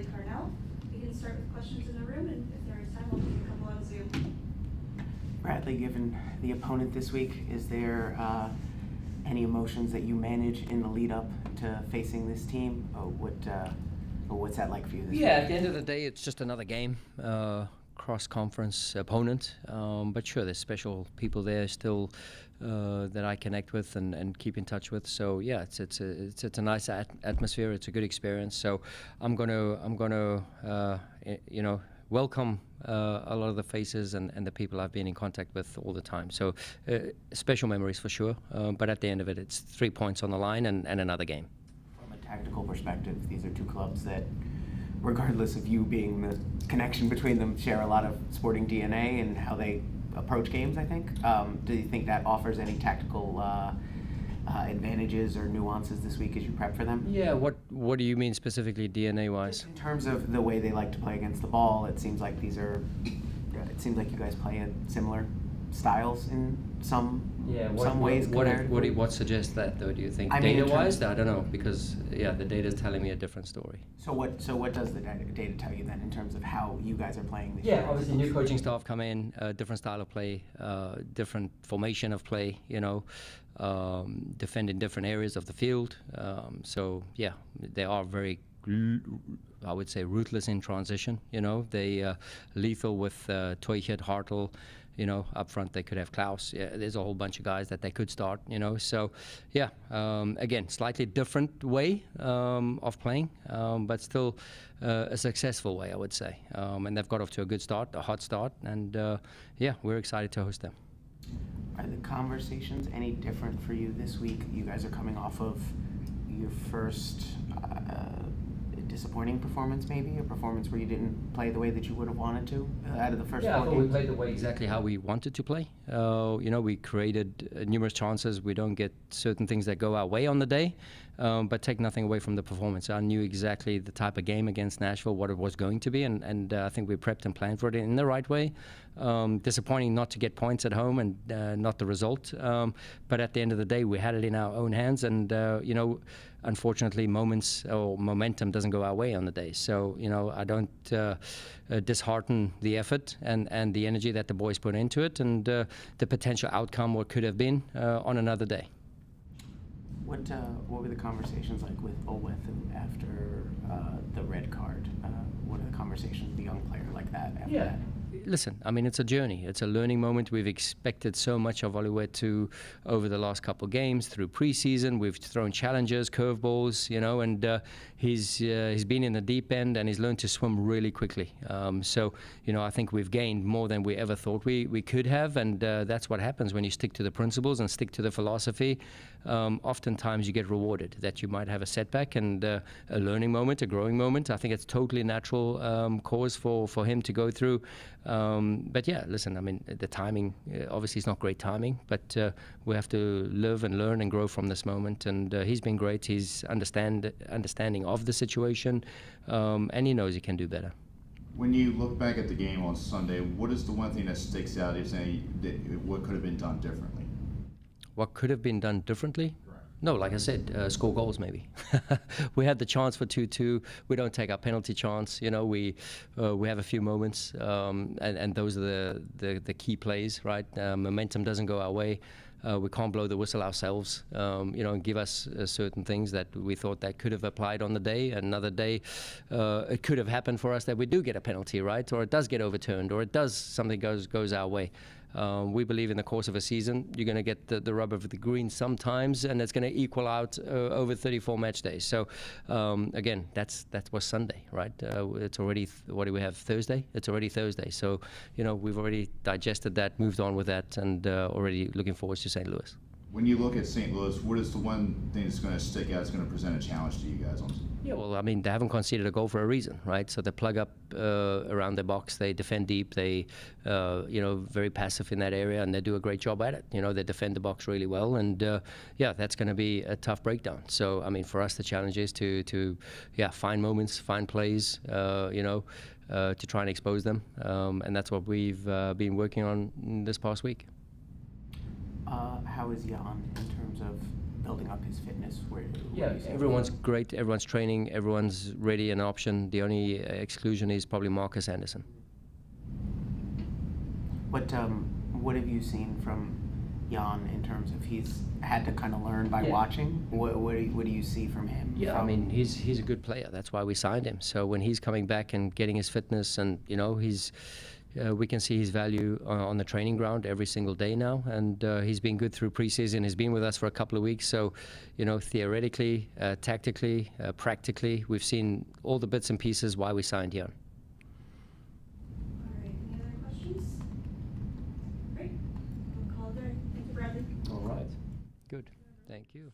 Bradley Carnell. We can start with questions in the room, and if there is time, we'll take a couple on Zoom. Bradley, given the opponent this week, is there any emotions that you manage in the lead up to facing this team? What's that like for you this week? At the end of the day, it's just another game. Cross-conference opponent, but sure, there's special people there still that I connect with and keep in touch with. So yeah, it's a nice atmosphere. It's a good experience. So I'm gonna welcome a lot of the faces and the people I've been in contact with all the time. So special memories for sure. But at the end of it, it's 3 points on the line and another game. From a tactical perspective, these are two clubs that, regardless of you being the connection between them, share a lot of sporting DNA and how they approach games, I think. Do you think that offers any tactical advantages or nuances this week as you prep for them? Yeah, what do you mean specifically DNA-wise? In terms of the way they like to play against the ball, it seems like you guys play in similar styles in some ways. What suggests that, though? Do you think data-wise? I don't know, because the data is telling me a different story. So what does the data tell you then in terms of how you guys are playing this year? Obviously new coaching staff come in, different style of play, different formation of play. Defend in different areas of the field. They are very, I would say, ruthless in transition. They lethal with Teuchert, Hartl. Up front they could have Klaus. There's a whole bunch of guys that they could start. So again, slightly different way of playing, but still a successful way, I would say. And they've got off to a good start, a hot start, and we're excited to host them. Are the conversations any different for you this week? You guys are coming off of your first disappointing performance, maybe a performance where you didn't play the way that you would have wanted to out of the first 4 games. I thought we played the way exactly how we wanted to play. We created numerous chances. We don't get certain things that go our way on the day, but take nothing away from the performance. I knew exactly the type of game against Nashville, what it was going to be, and I think we prepped and planned for it in the right way. Disappointing not to get points at home and not the result, but at the end of the day, we had it in our own hands, and unfortunately, moments or momentum doesn't go our way on the day. So, I don't dishearten the effort and the energy that the boys put into it, and the potential outcome what could have been on another day. What were the conversations like with Olweth after the red card? What are the conversations with a young player like that after that? Listen, I mean, it's a journey. It's a learning moment. We've expected so much of Olweth over the last couple of games through preseason. We've thrown challenges, curveballs, and he's been in the deep end and he's learned to swim really quickly. So, I think we've gained more than we ever thought we could have, and that's what happens when you stick to the principles and stick to the philosophy. Oftentimes you get rewarded, that you might have a setback and a learning moment, a growing moment. I think it's totally natural cause for him to go through. But yeah, listen, I mean, the timing, obviously it's not great timing, but we have to live and learn and grow from this moment. And he's been great. He's understanding of the situation, and he knows he can do better. When you look back at the game on Sunday, what is the one thing that sticks out? You're saying what could have been done differently? What could have been done differently? No, like I said, score goals maybe. We had the chance for 2-2. We don't take our penalty chance. We have a few moments, and those are the key plays, right? Momentum doesn't go our way. We can't blow the whistle ourselves, and give us certain things that we thought that could have applied on the day. Another day, it could have happened for us that we do get a penalty, right? Or it does get overturned, or something goes our way. We believe in the course of a season, you're going to get the rub of the green sometimes, and it's going to equal out over 34 match days. So, again, that was Sunday, right? It's already, what do we have, Thursday? It's already Thursday. So, we've already digested that, moved on with that, and already looking forward to St. Louis. When you look at St. Louis, what is the one thing that's going to stick out, that's going to present a challenge to you guys on? Yeah, well, I mean, they haven't conceded a goal for a reason, right? So they plug up around their box, they defend deep, they, very passive in that area, and they do a great job at it. They defend the box really well, and that's going to be a tough breakdown. So, I mean, for us, the challenge is to find moments, find plays, to try and expose them, and that's what we've been working on this past week. How is Jan in terms of building up his fitness? Where Yeah, do you see him? everyone's great. Everyone's training. Everyone's ready and option. The only exclusion is probably Marcus Anderson. What have you seen from Jan in terms of he's had to kind of learn by Yeah. watching? What do you see from him? Yeah, I mean he's a good player. That's why we signed him. So when he's coming back and getting his fitness, and we can see his value on the training ground every single day now. And he's been good through preseason. He's been with us for a couple of weeks. So theoretically, tactically, practically, we've seen all the bits and pieces why we signed Jan. All right, any other questions? Great, we'll call it there. Thank you, Bradley. All right. Good. Thank you.